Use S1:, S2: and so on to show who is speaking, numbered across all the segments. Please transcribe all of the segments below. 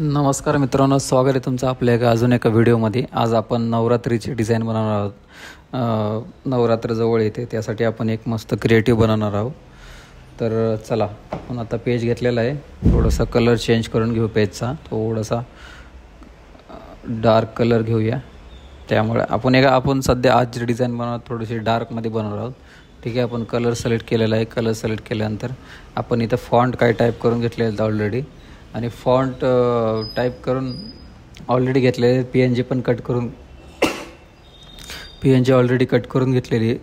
S1: नमस्कार मित्रांनो, स्वागत आहे तुमचं आपल्या अजून एका व्हिडिओमध्ये. आज आपण नवरात्रीची डिझाईन बनवणार आहोत. नवरात्र जवळ येते, त्यासाठी आपण एक मस्त क्रिएटिव्ह बनवणार आहोत. तर चला, आपण आता पेज घेतलेला आहे. थोडंसं कलर चेंज करून घेऊ पेजचा. थोडासा डार्क कलर घेऊया. त्यामुळे आपण सध्या आज जी डिझाईन बनवणार थोडीशी डार्कमध्ये बनवणार आहोत. ठीक आहे, आपण कलर सिलेक्ट केलेला आहे. कलर सिलेक्ट केल्यानंतर आपण इथं फॉन्ट काय टाईप करून घेतलेलं आहे ऑलरेडी, आणि फॉन्ट टाईप करून ऑलरेडी घेतलेले. PNG पण कट करून PNG ऑलरेडी कट करून घेतलेली आहे.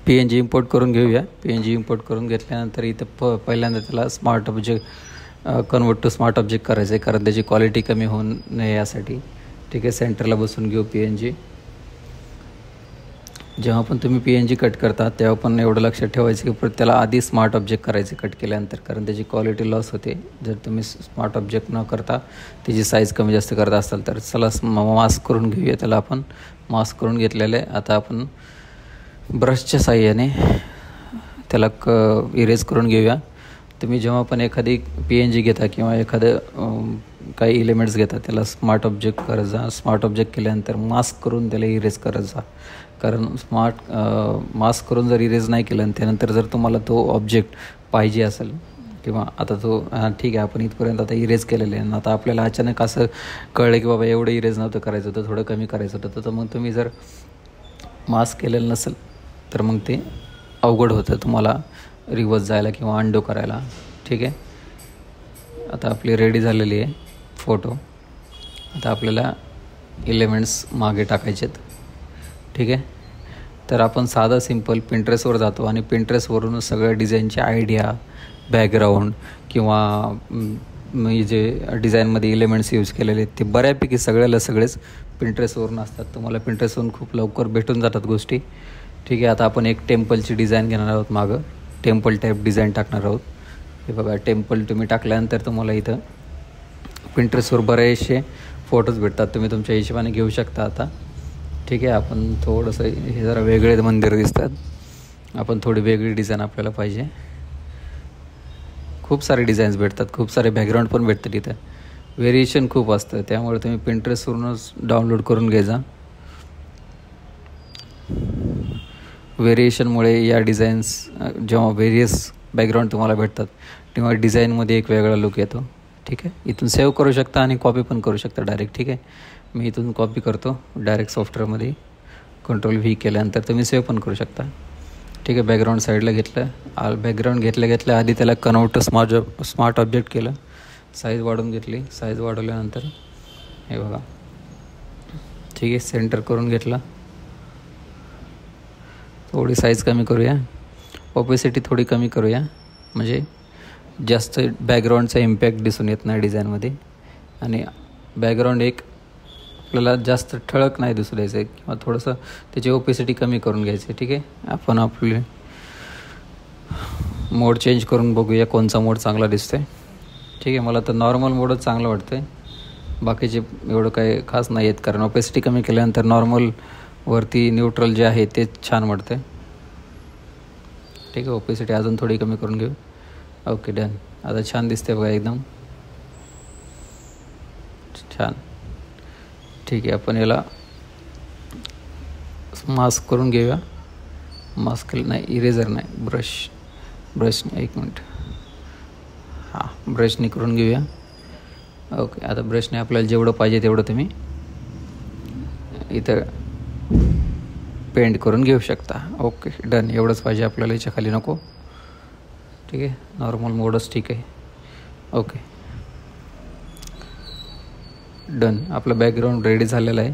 S1: PNG इम्पोर्ट करून घेऊया. PNG इम्पोर्ट करून घेतल्यानंतर इथं पहिल्यांदा त्याला smart object convert to smart object करायचं आहे, कारण त्याची क्वालिटी कमी होऊ नये यासाठी. ठीक आहे, सेंटरला बसून घेऊ PNG. जेव्हा पण तुम्ही PNG कट करता तेव्हा पण एवढं लक्षात ठेवायचं की त्याला आधी स्मार्ट ऑब्जेक्ट करायचे कट केल्यानंतर, कारण त्याची क्वालिटी लॉस होते जर तुम्ही स्मार्ट ऑब्जेक्ट न करता त्याची साईज कमी जास्त करत असाल तर. चला, मास्क करून घेऊया. त्याला आपण मास्क करून घेतलेलं आहे. आता आपण ब्रशच्या साहाय्याने त्याला इरेज करून घेऊया. तुम्ही जेव्हा पण एखादी PNG घेता किंवा एखादं काही एलिमेंट्स घेता त्याला स्मार्ट ऑब्जेक्ट करत जा. स्मार्ट ऑब्जेक्ट केल्यानंतर मास्क करून त्याला इरेज करत जा, कारण मास्क करून जर इरेज नाही केलं आणि त्यानंतर जर तुम्हाला तो ऑब्जेक्ट पाहिजे असेल किंवा आता तो ठीक आहे, आपण इथपर्यंत आता इरेज केलेलं आहे. आता आपल्याला अचानक असं कळलं की बाबा एवढं इरेज नव्हतं करायचं होतं, थोडं कमी करायचं होतं, तर मग तुम्ही जर मास्क केलेलं नसेल तर मग ते अवघड होतं तुम्हाला रिवर्स जायला किंवा अंडो करायला. ठीक आहे, आता आपली रेडी झालेली आहे फोटो. आता आपल्याला एलिमेंट्स मागे टाकायचे आहेत. ठीक आहे, तर आपण साधा सिंपल पिंट्रेसवर जातो आणि पिंट्रेसवरून सगळ्या डिझाईनचे आयडिया, बॅकग्राऊंड किंवा जे डिझाईनमध्ये एलिमेंट्स यूज केलेले आहेत ते बऱ्यापैकी सगळेच पिंट्रेसवरून असतात. तुम्हाला पिंट्रेसवरून खूप लवकर भेटून जातात गोष्टी. ठीक आहे, आता आपण एक टेम्पलची डिझाईन घेणार आहोत. मागं टेम्पल टाईप डिझाईन टाकणार आहोत. हे बघा, टेम्पल तुम्ही टाकल्यानंतर तुम्हाला इथं पिंट्रेसवर बरेचसे फोटोज भेटतात. तुम्ही तुमच्या हिशोबाने घेऊ शकता आता. ठीक आहे, आपण थोडंसं हे जरा वेगळे मंदिर दिसतात. आपण थोडी वेगळी डिझाईन आपल्याला पाहिजे. खूप सारे डिझाईन्स भेटतात, खूप सारे बॅकग्राऊंड पण भेटतात. इथं व्हेरिएशन खूप असतं, त्यामुळे तुम्ही पिंट्रेसवरूनच डाउनलोड करून घ्यायचा. व्हेरिएशनमुळे या डिझाईन्स जेव्हा व्हेरियस बॅकग्राऊंड तुम्हाला भेटतात तेव्हा डिझाईनमध्ये एक वेगळा लुक येतो. ठीक आहे, इथून सेव्ह करू शकता आणि कॉपी पण करू शकता डायरेक्ट. ठीक आहे, मी इथून कॉपी करतो डायरेक्ट सॉफ्टवेअरमध्ये. Ctrl+V केल्यानंतर तुम्ही सेव्ह पण करू शकता. ठीक आहे, बॅकग्राऊंड साईडला घेतलं. बॅकग्राऊंड घेतल्या आधी त्याला कन्वर्ट टू स्मार्ट ऑब्जेक्ट केलं. साईज वाढवून घेतली. साईज वाढवल्यानंतर हे बघा, ठीक आहे, सेंटर करून घेतला. थोडी साईज कमी करूया. ऑपेसिटी थोडी कमी करूया, म्हणजे जास्त बॅकग्राऊंडचा इम्पॅक्ट दिसून येत नाही डिझाईनमध्ये. आणि बॅकग्राऊंड एक आपल्याला जास्त ठळक नाही दिसू द्यायचं आहे किंवा थोडंसं त्याची ओपेसिटी कमी करून घ्यायची. ठीक आहे, आपण आपले मोड चेंज करून बघूया कोणचा मोड चांगला दिसतो आहे. ठीक आहे, मला तर नॉर्मल मोडच चांगलं वाटतं आहे. बाकीचे एवढं काही खास नाही आहेत, कारण ओपेसिटी कमी केल्यानंतर नॉर्मलवरती न्यूट्रल जे आहे ते छान वाटतं आहे. ठीक आहे, ओपेसिटी अजून थोडी कमी करून घेऊ. Okay, done. आता छान दिसते बघा, एकदम छान. ठीक आहे, आपण याला मास्क करून घेऊया. मास्क नाही, इरेझर नाही, ब्रशने. एक मिनिट, हां, ब्रशने करून घेऊया. ओके, आता ब्रशने आपल्याला जेवढं पाहिजे तेवढं तुम्ही इथं पेंट करून घेऊ शकता. Okay, done. एवढंच पाहिजे आपल्याला, याच्या खाली नको. ठीक आहे, नॉर्मल मोडच ठीक आहे. Okay, done. आपलं बॅकग्राऊंड रेडी झालेलं आहे.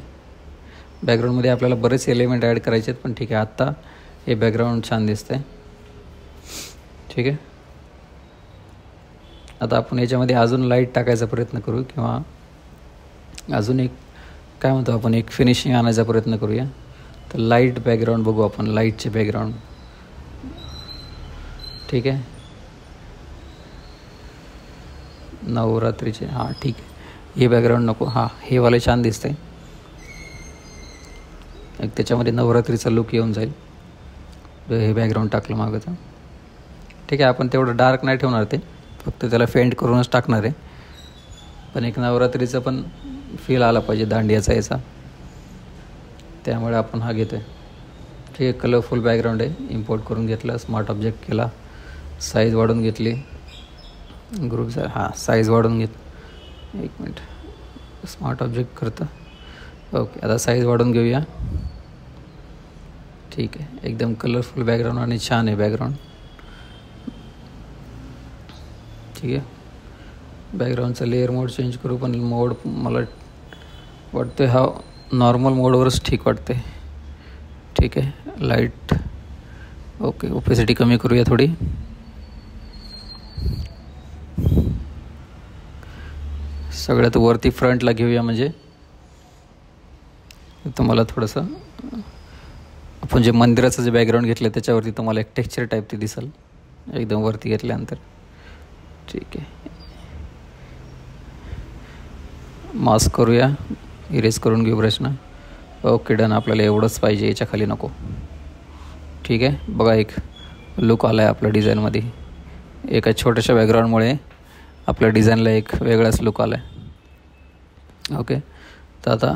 S1: बॅकग्राऊंडमध्ये आपल्याला बरेच एलिमेंट ॲड करायचे आहेत, पण ठीक आहे, आत्ता हे बॅकग्राऊंड छान दिसतं आहे. ठीक आहे, आता आपण याच्यामध्ये अजून लाईट टाकायचा प्रयत्न करू किंवा अजून एक काय म्हणतो आपण, एक फिनिशिंग आणायचा प्रयत्न करूया. तर लाईट बॅकग्राऊंड बघू आपण, लाईटचे बॅकग्राऊंड. ठीक आहे, नवरात्रीचे. हां, ठीक आहे, हे बॅकग्राऊंड नको. हां, हे वाले छान दिसतंय. एक त्याच्यामध्ये नवरात्रीचा लुक येऊन जाईल. हे बॅकग्राऊंड टाकलं मागं तर. ठीक आहे, आपण तेवढं डार्क नाही ठेवणार ते, फक्त त्याला फेंट करूनच टाकणार आहे, पण एक नवरात्रीचा पण फील आला पाहिजे दांडियाचा याचा, त्यामुळे आपण हा घेतो आहे. ठीक आहे, कलरफुल बॅकग्राऊंड आहे, इम्पोर्ट करून घेतला, स्मार्ट ऑब्जेक्ट केला, साईज वाढवून घेतली, ग्रुप साईज वाढवून एक मिनिट, स्मार्ट ऑब्जेक्ट करतं. ओके, आता साईज वाढवून घेऊया. ठीक आहे, एकदम कलरफुल बॅकग्राऊंड आणि छान आहे बॅकग्राऊंड. ठीक आहे, बॅकग्राऊंडचा लेअर मोड चेंज करू, पण मोड मला वाटतं हा नॉर्मल मोडवरच ठीक वाटते. ठीक आहे, लाईट ओके, ओपेसिटी कमी करूया थोडी. सगळ्यात वरती फ्रंटला घेऊया, म्हणजे तुम्हाला थोडंसं आपण जे मंदिराचं जे बॅकग्राऊंड घेतलं त्याच्यावरती तुम्हाला एक टेक्स्चर टाईप ते दिसेल एकदम वरती घेतल्यानंतर. ठीक आहे, मास्क करूया, इरेज करून घेऊ ब्रशनं. Okay, done. आपल्याला एवढंच पाहिजे, याच्या खाली नको. ठीक आहे, बघा एक लुक आला आहे आपल्या डिझाईनमध्ये. एका छोट्याशा बॅकग्राऊंडमुळे आपल्या डिझाईनला एक वेगळाच लुक आला आहे. ओके, तर आता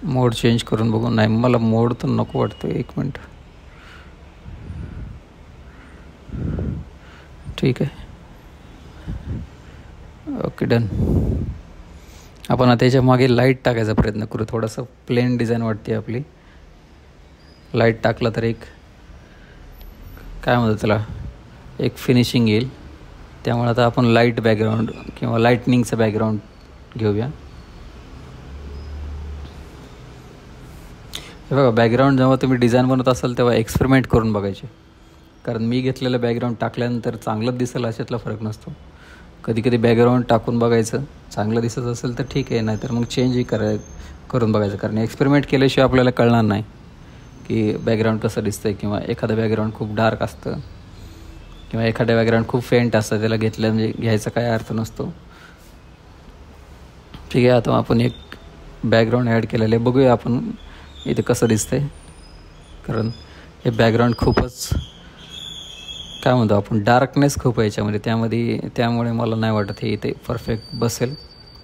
S1: मोड चेंज करून बघू. नाही, मला मोड तर नको वाटतं, एक मिनट. ठीक आहे, ओके, डन. आपण आता याच्या मागे लाईट टाकायचा प्रयत्न करू. थोडंसं प्लेन डिझाईन वाटते आपली. लाईट टाकला तर एक काय म्हणतात त्याला, एक फिनिशिंग येईल. त्यामुळे आता आपण लाईट बॅकग्राऊंड किंवा लाईटनिंगचं बॅकग्राऊंड घेऊया. हे बघा, बॅकग्राऊंड जेव्हा तुम्ही डिझाईन बनवत असाल तेव्हा एक्सपेरिमेंट करून बघायचे, कारण मी घेतलेलं बॅकग्राऊंड टाकल्यानंतर चांगलंच दिसेल अशातला फरक नसतो. कधी कधी बॅकग्राऊंड टाकून बघायचं, चांगलं दिसत असेल तर ठीक आहे, नाही तर मग चेंजही करून बघायचं. कारण एक्सपेरिमेंट केल्याशिवाय आपल्याला कळणार नाही की बॅकग्राऊंड कसं दिसतं, किंवा एखादं बॅकग्राऊंड खूप डार्क असतं किंवा एखादं बॅकग्राऊंड खूप फेंट असतं, त्याला घेतलं म्हणजे घ्यायचा काय अर्थ नसतो. ठीक आहे, आता आपण एक बॅकग्राऊंड ॲड केलेलं आहे, बघूया आपण इथे कसं दिसतंय. कारण हे बॅकग्राऊंड खूपच काय म्हणतो आपण, डार्कनेस खूप आहे याच्यामध्ये, त्यामुळे मला नाही वाटत हे इथे परफेक्ट बसेल.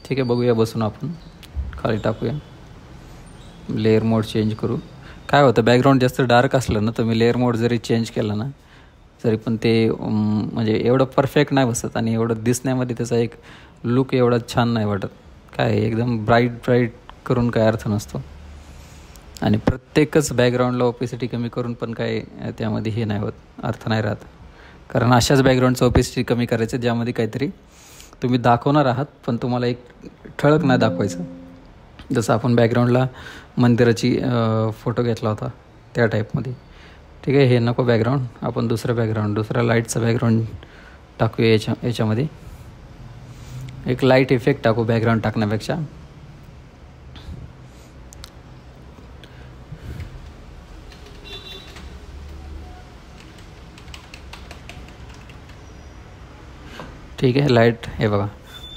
S1: ठीक आहे, बघूया बसून आपण खाली टाकूया. लेअर मोड चेंज करू. काय होतं, बॅकग्राऊंड जास्त डार्क असलं ना, तुम्ही लेअर मोड जरी चेंज केला ना तरी पण ते म्हणजे एवढं परफेक्ट नाही बसत, आणि एवढं दिसण्यामध्ये त्याचा एक लुक एवढा छान नाही वाटत. काय एकदम ब्राईट करून काय अर्थ नसतो. आणि प्रत्येकच बॅकग्राऊंडला ओपेसिटी कमी करून पण काय त्यामध्ये हे नाही होत, अर्थ नाही राहत. कारण अशाच बॅकग्राऊंडचं ओपेसिटी कमी करायचं ज्यामध्ये काहीतरी तुम्ही दाखवणार आहात, पण तुम्हाला एक ठळक नाही दाखवायचं. जसं आपण बॅकग्राऊंडला मंदिराची फोटो घेतला होता त्या टाईपमध्ये. ठीक आहे, हे नको बॅकग्राऊंड, आपण दुसऱ्या लाईटचा बॅकग्राऊंड टाकूया याच्यामध्ये. एक लाईट इफेक्ट टाकू बॅकग्राऊंड टाकण्यापेक्षा. ठीक आहे, लाईट हे बघा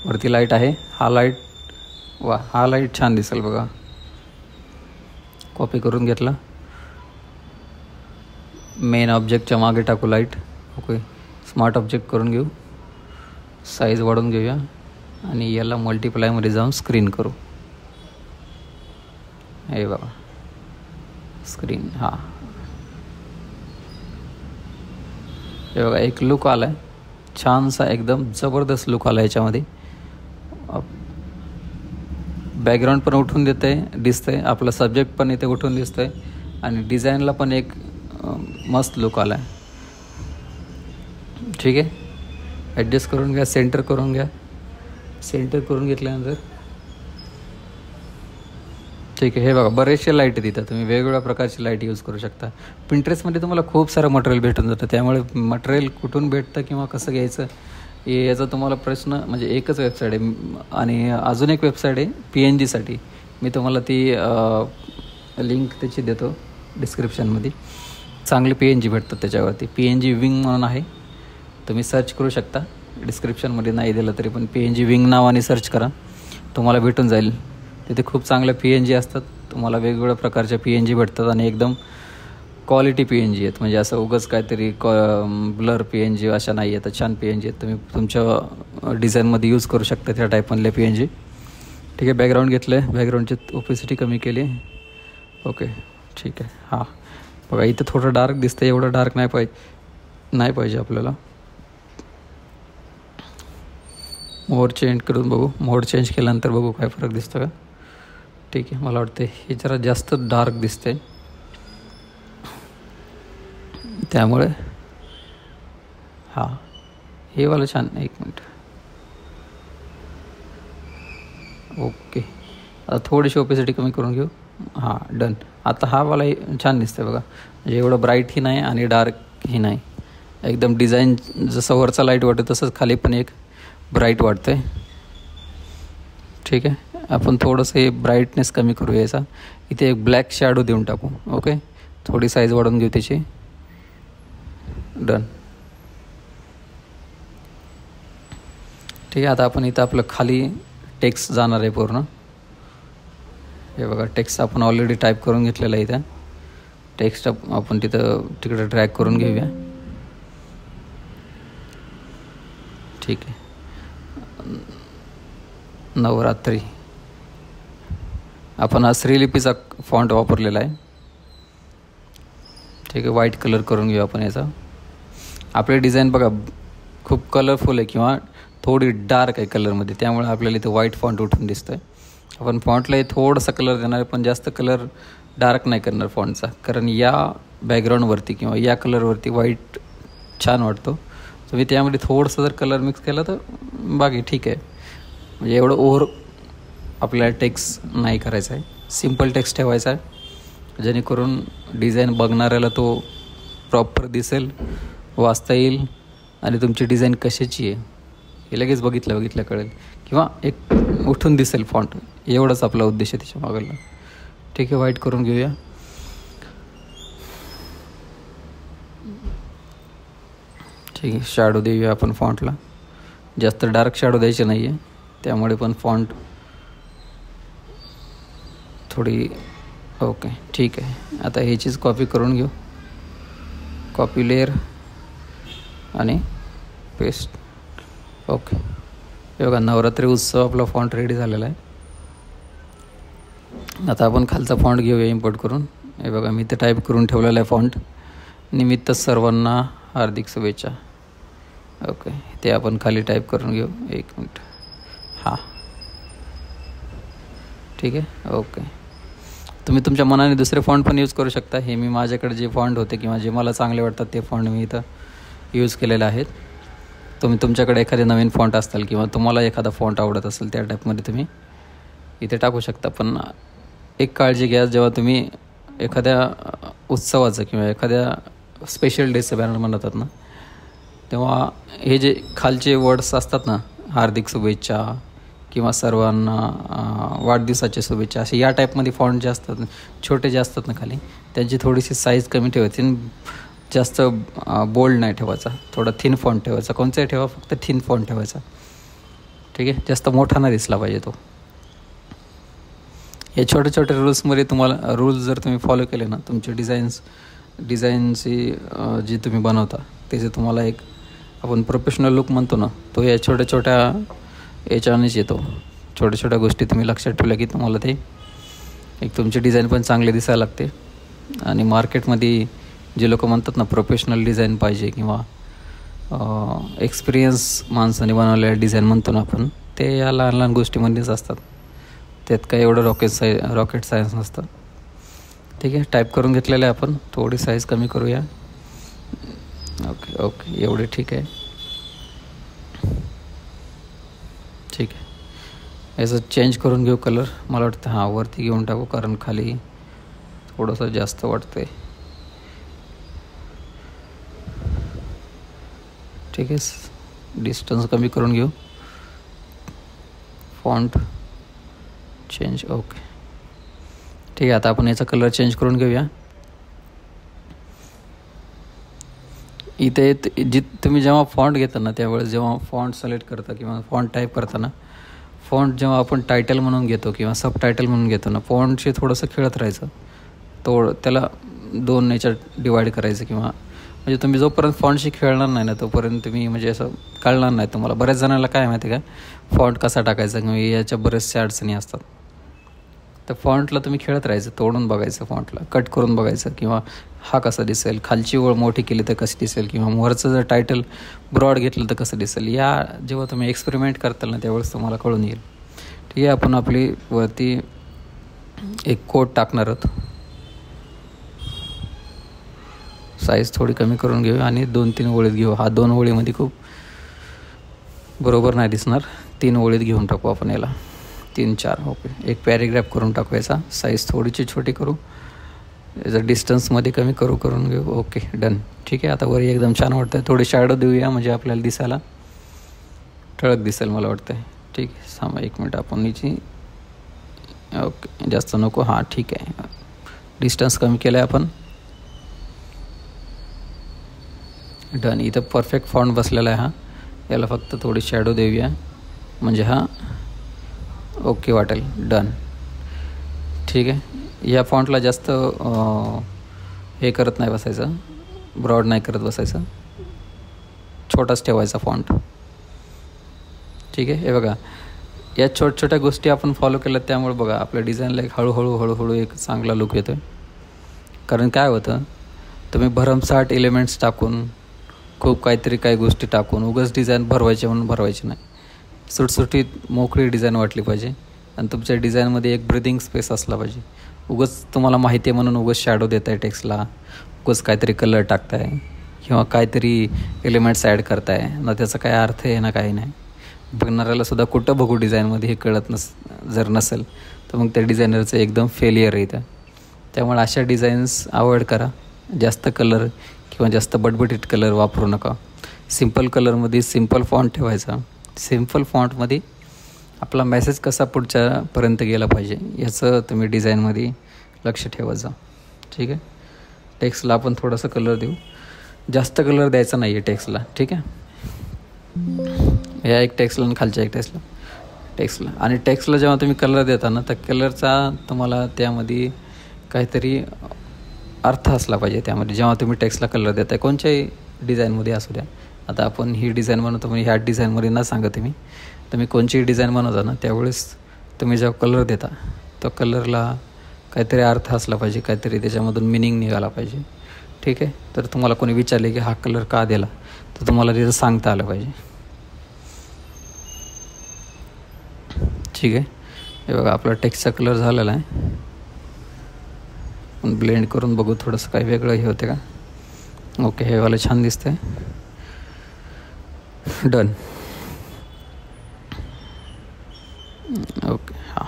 S1: वरती लाईट आहे. हा लाईट छान दिसेल बघा. कॉपी करून घेतला, मेन ऑब्जेक्टच्या मागे टाकू लाईट. ओके, स्मार्ट ऑब्जेक्ट करून घेऊ, साईज वाढवून घेऊया, आणि याला मल्टिप्लायमध्ये जाऊन स्क्रीन करू. हे बघा स्क्रीन, हे बघा एक लुक आला आहे छानसा, एकदम जबरदस्त लुक आला याच्यामध्ये. बॅकग्राऊंड पण उठून दिसतंय, आपला सब्जेक्ट पण इथे उठून दिसतंय, आणि डिझाईनला पण एक मस्त लुक आला आहे. ठीक आहे, ॲडजस्ट करून घ्या, सेंटर करून घेतल्यानंतर ठीक आहे. हे बघा बरेचसे लाईट आहेत इथं, तुम्ही वेगवेगळ्या प्रकारची लाईट यूज करू शकता. पिंट्रेस्टमध्ये तुम्हाला खूप सारं मटेरियल भेटून जातं, त्यामुळे मटेरियल कुठून भेटतं किंवा कसं घ्यायचं याचा तुम्हाला प्रश्न म्हणजे एकच वेबसाईट आहे. आणि अजून एक वेबसाईट आहे PNGसाठी, मी तुम्हाला ती लिंक त्याची देतो डिस्क्रिप्शनमध्ये. चांगले PNG भेटतात त्याच्यावरती. PNG विंग म्हणून आहे, तुम्ही सर्च करू शकता. डिस्क्रिप्शनमध्ये नाही दिलं तरी पण PNG विंग नावाने सर्च करा, तुम्हाला भेटून जाईल. तिथे खूप चांगल्या PNG असतात, तुम्हाला वेगवेगळ्या प्रकारच्या PNG भेटतात, आणि एकदम क्वालिटी PNG आहेत, म्हणजे असं उगाच काहीतरी ब्लर PNG अशा नाही आहेत, छान PNG आहेत. तुम्ही तुमच्या डिझाईनमध्ये यूज करू शकता त्या टाईपमधले PNG. ठीक आहे, बॅकग्राऊंड घेतलं आहे, बॅकग्राऊंडची ओपेसिटी कमी केली. ओके, ठीक आहे. हां, बघा इथं थोडं डार्क दिसतं, एवढं डार्क नाही पाहिजे आपल्याला. मोड चेंज करून बघू, मोड चेंज केल्यानंतर बघू काय फरक दिसतं का. ठीक आहे, मला वाटतं हे जरा जास्त डार्क दिसते, त्यामुळे हां हे वाला छान. एक मिनिट. ओके, आता थोडीशी ओपेसिटी कमी करून घेऊ. हां, डन. आता हा वाला छान दिसतं बघा, म्हणजे एवढं ब्राईटही नाही आणि डार्कही नाही, एकदम डिझाईन जसं वरचा लाईट वाटतं तसंच खाली पण एक ब्राईट वाटतं आहे. ठीक आहे, आपण थोडंसं हे ब्राईटनेस कमी करू याचा. इथे एक ब्लॅक शॅडो देऊन टाकू. ओके, थोडी साईज वाढवून घेऊ त्याची. डन. ठीक आहे, आता आपण इथं आपलं खाली टेक्स्ट जाणार आहे पूर्ण. हे बघा, टेक्स्ट आपण ऑलरेडी टाईप करून घेतलेला आहे. इथं टेक्स्ट आपण तिकडे ड्रॅग करून घेऊया. ठीक आहे, नवरात्री आपण हा श्रीलिपीचा फॉन्ट वापरलेला आहे. ठीक आहे, व्हाईट कलर करून घेऊ आपण याचा. आपले डिझाईन बघा खूप कलरफुल आहे किंवा थोडी डार्क आहे कलरमध्ये, त्यामुळे आपल्याला इथं व्हाईट फॉन्ट उठून दिसतं आहे. आपण फॉन्टलाही थोडासा कलर देणार आहे, पण जास्त कलर डार्क नाही करणार फॉन्टचा, कारण या बॅकग्राऊंडवरती किंवा या कलरवरती व्हाईट छान वाटतो. तुम्ही त्यामध्ये थोडंसं जर कलर मिक्स केला तर बाकी ठीक आहे. म्हणजे एवढं ओव्हर आपल्याला टेक्स्ट नाही करायचं आहे, सिम्पल टेक्स्ट ठेवायचा आहे, जेणेकरून डिझाईन बघणाऱ्याला तो प्रॉपर दिसेल, वाचता येईल आणि तुमची डिझाईन कशाची आहे हे लगेच बघितलं कळेल, किंवा एक उठून दिसेल फॉन्ट. एवढंच आपला उद्देश आहे त्याच्या मागला. ठीक आहे, व्हाईट करून घेऊया. ठीक आहे, शॅडो देऊया आपण फॉन्टला. जास्त डार्क शॅडो द्यायचे नाही आहे, त्यामुळे पण फॉन्ट थोडी. ओके, ठीक आहे. आता ह्याचीच कॉपी करून घेऊ. कॉपी लेअर आणि पेस्ट. ओके, हे बघा, नवरात्री उत्सव आपला फॉन्ट रेडी झालेला आहे. आता आपण खालचा फॉन्ट घेऊया इम्पोर्ट करून. हे बघा, मी ते टाईप करून ठेवलेला आहे फॉन्ट. निमित्त सर्वांना हार्दिक शुभेच्छा. ओके, ते आपण खाली टाईप करून घेऊ. एक मिनिट. हां, ठीक आहे. ओके, तुम्ही तुमच्या मनाने दुसरे फॉन्ट पण यूज करू शकता. हे मी माझ्याकडे जे फॉन्ट होते किंवा जे मला चांगले वाटतात ते फॉन्ट मी इथं यूज केलेले आहेत. तुम्ही तुमच्याकडे एखादे नवीन फॉन्ट असतील किंवा तुम्हाला एखादा फॉन्ट आवडत असेल त्या टाईपमध्ये तुम्ही इथे टाकू शकता. पण एक काळजी घ्या, जेव्हा तुम्ही एखाद्या उत्सवाचं किंवा एखाद्या स्पेशल डेचं बॅनर बनवतात ना, तेव्हा हे जे खालचे वर्ड्स असतात ना, हार्दिक शुभेच्छा किंवा सर्वांना वाढदिवसाच्या शुभेच्छा, असे या टाईपमध्ये फॉन्ट जे असतात छोटे जे असतात ना खाली, त्यांची थोडीशी साईज कमी ठेवायची. जास्त बोल्ड नाही ठेवायचा, थोडा थिन फॉन्ट ठेवायचा. कोणताही ठेवा, फक्त थिन फॉन्ट ठेवायचा. ठीक आहे, जास्त मोठा नाही दिसला पाहिजे तो. हे छोटे छोटे रूल्समध्ये तुम्हाला रूल्स जर तुम्ही फॉलो केले ना, तुमचे डिझाईनची जी तुम्ही बनवता त्याचे तुम्हाला एक आपण प्रोफेशनल लुक म्हणतो ना, तो या छोट्या छोट्या याच्यानेच येतो. छोट्या छोट्या गोष्टी तुम्ही लक्षात ठेवल्या की तुम्हाला ते एक तुमची डिझाईन पण चांगली दिसायला लागते. आणि मार्केटमध्ये जे लोक म्हणतात ना प्रोफेशनल डिझाईन पाहिजे किंवा एक्सपिरियन्स माणसाने बनवलेलं डिझाईन म्हणतो ना आपण, ते या लहान लहान गोष्टीमध्येच असतात. त्यात काय एवढं रॉकेट सायन्स नसतं. ठीक आहे, टाईप करून घेतलेलं आहे आपण. थोडी साईज कमी करूया. ओके, एवढे ठीक आहे. ठीक आहे, याचं चेंज करून घेऊ कलर. मला वाटतं हां वरती घेऊन टाकू, कारण खाली थोडंसं जास्त वाटतं आहे. ठीक आहे, डिस्टन्स कमी करून घेऊ. Font change. ओके, ठीक आहे. आता आपण याचा कलर चेंज करून घेऊया. इथे तुम्ही जेव्हा फॉन्ट घेता ना, त्यावेळेस जेव्हा फॉन्ट सिलेक्ट करता किंवा फॉन्ट टाईप करताना, फॉन्ट जेव्हा आपण टायटल म्हणून घेतो किंवा सब टायटल म्हणून घेतो ना, फॉन्टशी थोडंसं खेळत राहायचं. त्याला 2 याच्यात डिवाईड करायचं, किंवा म्हणजे तुम्ही जोपर्यंत फॉन्टशी खेळणार नाही ना तोपर्यंत तुम्ही म्हणजे असं कळणार नाही तुम्हाला. बऱ्याच जणांना काय माहिती आहे का, फॉन्ट कसा टाकायचा किंवा याच्या बऱ्याचशा अडचणी असतात. तर फॉन्टला तुम्ही खेळत राहायचं, तोडून बघायचं, फॉन्टला कट करून बघायचं, किंवा हा कसा दिसेल, खालची ओळ मोठी केली तर कशी दिसेल, किंवा वरचं जर टायटल ब्रॉड घेतलं तर कसं दिसेल. या जेव्हा तुम्ही एक्सपेरिमेंट करताल ना त्यावेळेस तुम्हाला कळून येईल. ठीक आहे, आपण आपली वरती एक कोट टाकणार आहोत. साईज थोडी कमी करून घेऊ आणि 2-3 ओळीत घेऊ. हा 2 ओळीमध्ये खूप बरोबर नाही दिसणार, 3 ओळीत घेऊन टाकू आपण याला, 3-4. ओके, एक पॅरेग्राफ करून टाकू. याचा साईज थोडीशी छोटी करू, याचा डिस्टन्समध्ये कमी करून घेऊ. Okay, done. ठीक आहे, आता वरी एकदम छान वाटतं. थोडी शॅडो देऊया म्हणजे आपल्याला दिसायला ठळक दिसेल मला वाटतं. ठीक आहे, थांबा 1 मिनिट, आपण हिची ओके जास्त नको. हां ठीक आहे, डिस्टन्स कमी केलं आहे आपण. डन. इथं परफेक्ट फॉन्ट बसलेला आहे हा. याला फक्त थोडी शॅडो देऊया म्हणजे हा ओके वाटेल. डन. ठीक आहे, या फॉन्टला जास्त हे करत नाही बसायचं, ब्रॉड नाही करत बसायचं, छोटाच ठेवायचा फॉन्ट. ठीक आहे, हे बघा या छोट्या गोष्टी आपण फॉलो केल्या त्यामुळे बघा आपल्या डिझाईनला एक हळूहळू एक चांगला लुक येतो आहे. कारण काय होतं, तुम्ही भरमसाठ एलिमेंट्स टाकून खूप काही गोष्टी टाकून उगाच डिझाईन भरवायचे म्हणून भरवायचे नाही. सुटसुटीत मोकळी डिझाईन वाटली पाहिजे आणि तुमच्या डिझाईनमध्ये एक ब्रिदिंग स्पेस असला पाहिजे. उगाच तुम्हाला माहिती आहे म्हणून उगाच शॅडो देत आहे टेक्स्टला, उगाच काहीतरी कलर टाकताय किंवा काहीतरी एलिमेंट्स ॲड करताय ना, त्याचा काय अर्थ आहे ना काही नाही. बघणाऱ्याला सुद्धा कुठं बघू डिझाईनमध्ये हे कळत जर नसेल तर मग त्या डिझायनरचं एकदम फेलियर येतं. त्यामुळे अशा डिझाईन्स अवॉइड करा. जास्त कलर किंवा जास्त बटबटीत कलर वापरू नका. सिम्पल कलरमध्ये सिम्पल फॉन्ट ठेवायचा. सिम्पल फॉन्टमध्ये आपला मेसेज कसा पुढच्यापर्यंत गेला पाहिजे याचं तुम्ही डिझाईनमध्ये लक्ष ठेवत जा. ठीक आहे, टेक्स्टला आपण थोडासा कलर देऊ, जास्त कलर द्यायचा नाही आहे टेक्स्टला. ठीक आहे, या एक टेक्स्टला आणि खालच्या एक टेक्स्टला आणि टेक्स्टला जेव्हा तुम्ही कलर देता ना तर कलरचा तुम्हाला त्यामध्ये काहीतरी अर्थ असला पाहिजे. त्यामध्ये जेव्हा तुम्ही टेक्स्टला कलर देताय कोणत्याही डिझाईनमध्ये असू द्या, आता आपण ही डिझाईन बनवतो म्हणजे ह्या डिझाईनमध्ये न सांगते मी, तुम्ही कोणतीही डिझाईन बनवता ना त्यावेळेस तुम्ही जेव्हा कलर देता तो कलरला काहीतरी अर्थ असला पाहिजे, काहीतरी त्याच्यामधून मिनिंग निघाला पाहिजे. ठीक आहे, तर तुम्हाला कोणी विचारले की हा कलर का दिला तर तुम्हाला तिथं सांगता आलं पाहिजे. ठीक आहे, हे बघा आपला टेक्स्टचा कलर झालेला आहे. पण ब्लेंड करून बघू थोडंसं काही वेगळं हे होते का. ओके, हे वाला छान दिसतंय. डन. ओके, हां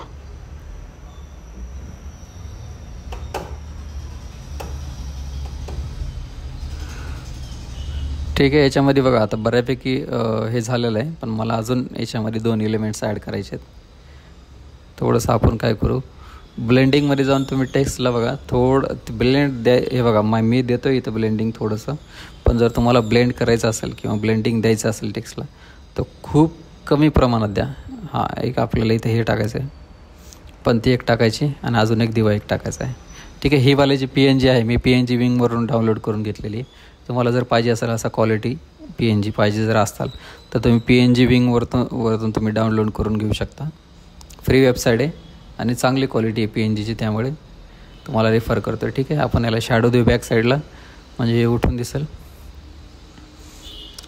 S1: ठीक आहे. याच्यामध्ये बघा आता बऱ्यापैकी हे झालेलं आहे, पण मला अजून याच्यामध्ये 2 एलिमेंट्स ॲड करायचे आहेत. थोडंसं आपण काय करू, ब्लेंडिंगमध्ये जाऊन तुम्ही टेक्स्टला बघा थोडं ब्लेंड द्या. हे बघा मी देतो इथं ब्लेंडिंग थोडंसं, पण जर तुम्हाला ब्लेंड करायचं असेल किंवा ब्लेंडिंग द्यायचं असेल टेक्स्टला तर खूप कमी प्रमाणात द्या. हां, एक आपल्याला इथे हे टाकायचं आहे, पण ती एक टाकायची आणि अजून एक दिवा एक टाकायचा आहे. ठीक आहे, ही वाली जी PNG आहे मी PNG विंगवरून डाउनलोड करून घेतलेली. तुम्हाला जर पाहिजे असेल असा क्वालिटी PNG पाहिजे जर असाल तर तुम्ही PNG विंगवरतून तुम्ही डाउनलोड करून घेऊ शकता. फ्री वेबसाईट आहे आणि चांगली क्वालिटी आहे PNGची, त्यामुळे तुम्हाला रेफर करतो. ठीक आहे, आपण याला शॅडो देऊ बॅक साईडला म्हणजे हे उठून दिसेल.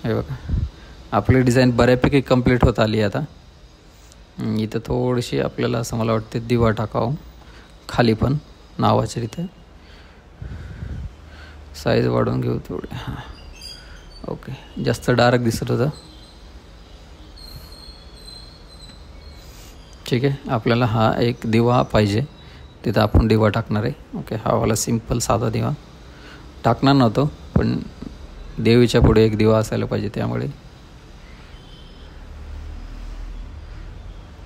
S1: हे बघा आपली डिझाईन बऱ्यापैकी कंप्लीट होत आली आता. इथं थोडीशी आपल्याला असं मला वाटते दिवा टाकावं खाली पण नावाच्या इथे. साईज वाढवून घेऊ थोडी. हां ओके, जास्त डार्क दिसत होतं. ठीक आहे, आपल्याला हा एक दिवा पाहिजे, तिथं आपण दिवा टाकणार आहे. ओके, हा वाला सिम्पल साधा दिवा टाकणार नव्हतो, पण देवीच्या पुढे एक दिवा असायला पाहिजे त्यामुळे.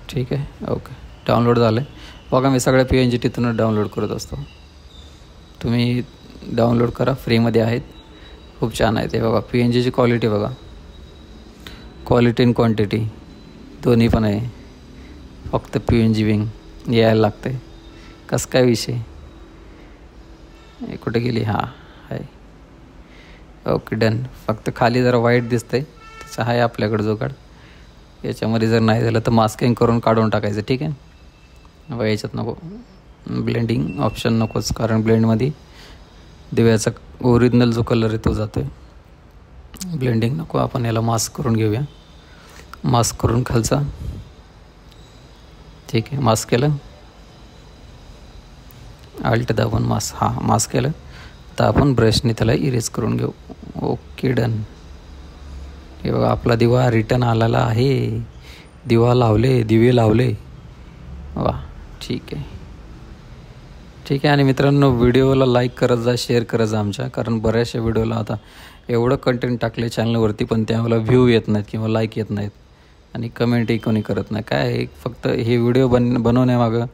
S1: ठीक आहे, ओके डाउनलोड झालं आहे. बघा मी सगळ्या PNG तिथूनच डाउनलोड करत असतो. तुम्ही डाउनलोड करा, फ्रीमध्ये आहेत, खूप छान आहे ते. बघा PNGची क्वालिटी बघा, क्वालिटी आणि क्वांटिटी दोन्ही पण आहे. फक्त PNG विंग यायला लागतं आहे, कसं काय विषय. हे कुठे गेली? हां आहे. Okay done. फक्त खाली जरा वाईट दिसतंय, त्याचं आहे आपल्याकडं जुगाड. याच्यामध्ये जर नाही झालं तर मास्किंग करून काढून टाकायचं. ठीक आहे. याच्यात नको, ब्लेंडिंग ऑप्शन नकोच, कारण ब्लेंडमध्ये दिव्याचा ओरिजिनल जो कलर आहे तो जातो आहे. ब्लेंडिंग नको, आपण याला मास्क करून घेऊया. मास्क करून खालचा. ठीक आहे, मास्क केलं. अल्ट दाबून मास्क, हां मास्क केलं. आता आपण ब्रशने त्याला इरेज करून घेऊ. Okay done. हे बघा आपला दिवा रिटर्न आलेला आहे. दिवे लावले. वा, ठीक आहे. आणि मित्रांनो, व्हिडिओला लाईक करत जा, शेअर करत जा आमच्या, कारण बऱ्याचशा व्हिडिओला आता एवढं कंटेंट टाकले चॅनलवरती पण त्याला व्ह्यू येत नाहीत किंवा लाईक येत नाहीत आणि कमेंटही कोणी करत नाही. काय फक्त हे व्हिडिओ बनवण्यामागं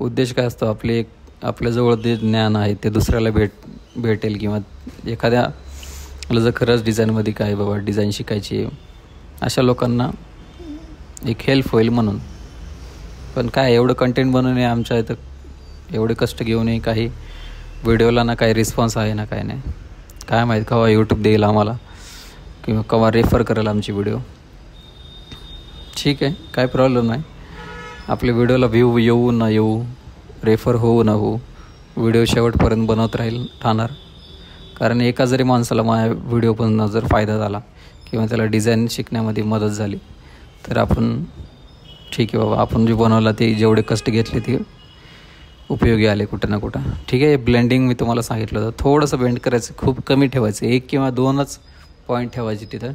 S1: उद्देश काय असतो? आपल्याजवळ जे ज्ञान आहे ते दुसऱ्याला भेटेल किंवा एखाद्याला जर खरंच डिझाईनमध्ये काय बाबा डिझाईन शिकायची आहे, अशा लोकांना एक हेल्प होईल म्हणून. पण काय एवढं कंटेंट बनवणे आमच्या इथं एवढे कष्ट घेऊनही काही व्हिडिओला ना काही रिस्पॉन्स आहे ना काय नाही. काय माहीत केव्हा यूट्यूब देईल आम्हाला किंवा केव्हा रेफर करेल आमची व्हिडिओ. ठीक आहे, काय प्रॉब्लेम नाही. आपल्या व्हिडिओला व्ह्यू येऊ न येऊ, रेफर होऊ न होऊ, व्हिडिओ शेवटपर्यंत बनवत राहणार. कारण एका जरी माणसाला माझ्या व्हिडिओ पण जर फायदा झाला किंवा त्याला डिझाईन शिकण्यामध्ये मदत झाली तर आपण ठीक आहे बाबा, आपण जे बनवलं ते जेवढे कष्ट घेतले ते उपयोगी आले कुठं ना कुठं. ठीक आहे. ब्लेंडिंग मी तुम्हाला सांगितलं होतं, थोडंसं ब्लेंड करायचं, खूप कमी ठेवायचं, 1 किंवा 2च पॉईंट ठेवायचे तिथं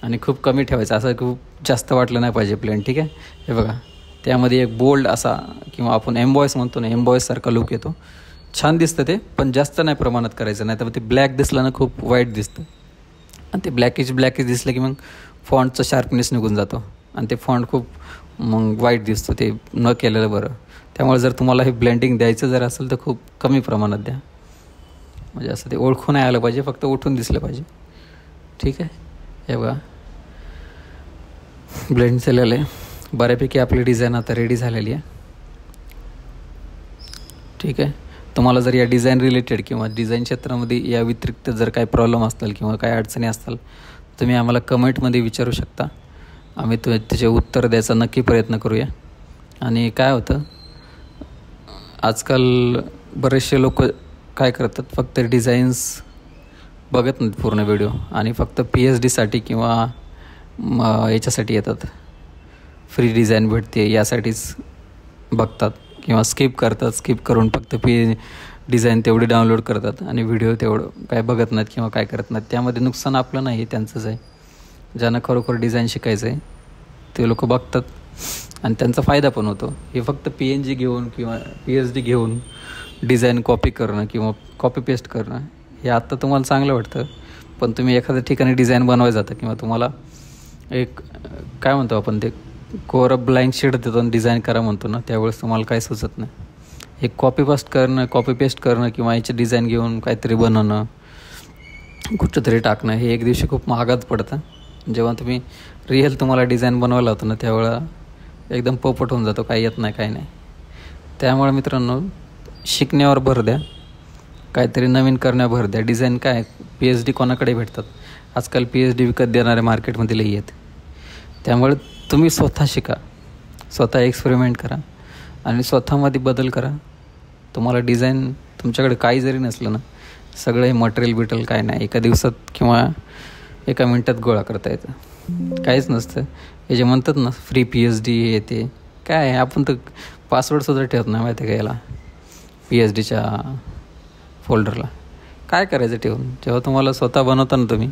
S1: आणि खूप कमी ठेवायचं, असं खूप जास्त वाटलं नाही पाहिजे ब्लेंड. ठीक आहे. हे बघा त्यामध्ये एक बोल्ड असा किंवा आपण एम्बॉयस म्हणतो ना, एम्बॉयससारखा लुक येतो. छान दिसतं ते, पण जास्त नाही प्रमाणात करायचं, नाही तर ते ब्लॅक दिसलं ना खूप वाईट दिसतं. आणि ते ब्लॅकिश दिसलं की मग फॉन्टचा शार्पनेस निघून जातो आणि ते फॉन्ट खूप मग वाईट दिसतो, ते न केलेलं बरं. त्यामुळे जर तुम्हाला हे ब्लेंडिंग द्यायचं जर असेल तर खूप कमी प्रमाणात द्या, म्हणजे असं ते ओळखून नाही आलं पाहिजे, फक्त उठून दिसलं पाहिजे. ठीक आहे. हे बघा ब्लेंड झालेलं आहे बऱ्यापैकी. आपली डिझाईन आता रेडी झालेली आहे. ठीक आहे. तुम्हाला जर या डिझाईन रिलेटेड किंवा डिझाईन क्षेत्रामध्ये या व्यतिरिक्त जर काही प्रॉब्लेम असतील किंवा काही अडचणी असतील तुम्ही आम्हाला कमेंटमध्ये विचारू शकता. आम्ही त्याचे उत्तर द्यायचा नक्की प्रयत्न करूया. आणि काय होतं, आजकाल बरेचसे लोक काय करतात, फक्त डिझाईन्स बघत नाहीत पूर्ण व्हिडिओ आणि फक्त PhDसाठी किंवा याच्यासाठी येतात, फ्री डिझाईन भेटते यासाठीच बघतात किंवा स्किप करतात. स्किप करून फक्त डिझाईन तेवढी डाउनलोड करतात आणि व्हिडिओ तेवढं काय बघत नाहीत किंवा काय करत नाहीत. त्यामध्ये नुकसान आपलं नाही, त्यांचंच आहे. ज्यांना खरोखर डिझाईन शिकायचं आहे ते लोक बघतात आणि त्यांचा फायदा पण होतो. हे फक्त PNG घेऊन किंवा PhD घेऊन डिझाईन कॉपी करणं किंवा कॉपी पेस्ट करणं हे आत्ता तुम्हाला चांगलं वाटतं, पण तुम्ही एखाद्या ठिकाणी डिझाईन बनवायला जातं किंवा तुम्हाला एक काय म्हणतो आपण ते कोर ब्लँक शीट देतो आणि डिझाईन करा म्हणतो ना, त्यावेळेस तुम्हाला काय सुचत नाही. हे कॉपी पेस्ट करणं किंवा याचे डिझाईन घेऊन काहीतरी बनवणं, कुठं तरी टाकणं हे एक दिवशी खूप महागात पडतं. जेव्हा तुम्ही रिअल तुम्हाला डिझाईन बनवायला होतं ना त्यावेळेला एकदम पोपट होऊन जातो, काही येत नाही काही नाही. त्यामुळे मित्रांनो शिकण्यावर भर द्या, काहीतरी नवीन करण्यावर भर द्या. डिझाईन काय PhD कोणाकडे भेटतात आजकाल, PhD विकत देणारे मार्केटमध्ये लई आहेत. त्यामुळे तुम्ही स्वतः शिका, स्वतः एक्सपेरिमेंट करा आणि स्वतःमध्ये बदल करा. तुम्हाला डिझाईन तुमच्याकडे काही जरी नसलं ना, सगळं हे मटेरियल काय नाही एका दिवसात किंवा एका मिनटात गोळा करता येतं, काहीच नसतं. हे जे म्हणतात ना फ्री PhD हे ते काय आहे, आपण तर पासवर्डसुद्धा ठेवत नाही माहिती आहे का याला, PhDच्या फोल्डरला. काय करायचं ठेवून, जेव्हा तुम्हाला स्वतः बनवता ना तुम्ही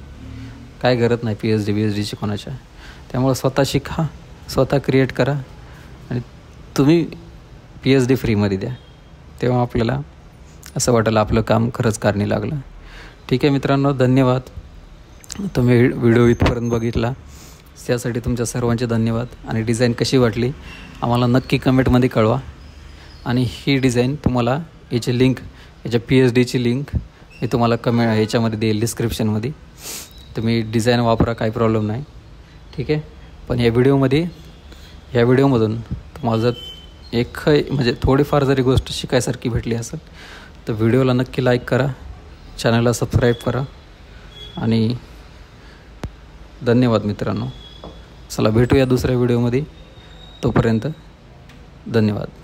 S1: काय करत नाही PhDची कोणाच्या. त्यामुळे स्वतः शिका, स्वतः क्रिएट करा आणि तुम्ही PhD फ्रीमध्ये द्या, तेव्हा आपल्याला असं वाटेल आपलं काम खरंच कारणी लागलं. ठीक आहे मित्रांनो, धन्यवाद. तुम्ही व्हिडिओ इथपर्यंत बघितला त्यासाठी तुमच्या सर्वांचे धन्यवाद. आणि डिझाईन कशी वाटली आम्हाला नक्की कमेंटमध्ये कळवा. आणि ही डिझाईन तुम्हाला याची लिंक, याच्या PhDची लिंक मी तुम्हाला याच्यामध्ये देईल डिस्क्रिप्शनमध्ये. तुम्ही डिझाईन वापरा, काही प्रॉब्लेम नाही. ठीक आहे. पण या व्हिडिओमधून तुम्हाला जर म्हणजे थोडीफार जरी गोष्ट शिकायसारखी भेटली असेल तर व्हिडिओला नक्की लाईक करा, चॅनलला सबस्क्राईब करा आणि धन्यवाद मित्रांनो. चला भेटूया दुसऱ्या व्हिडिओमध्ये. तोपर्यंत धन्यवाद.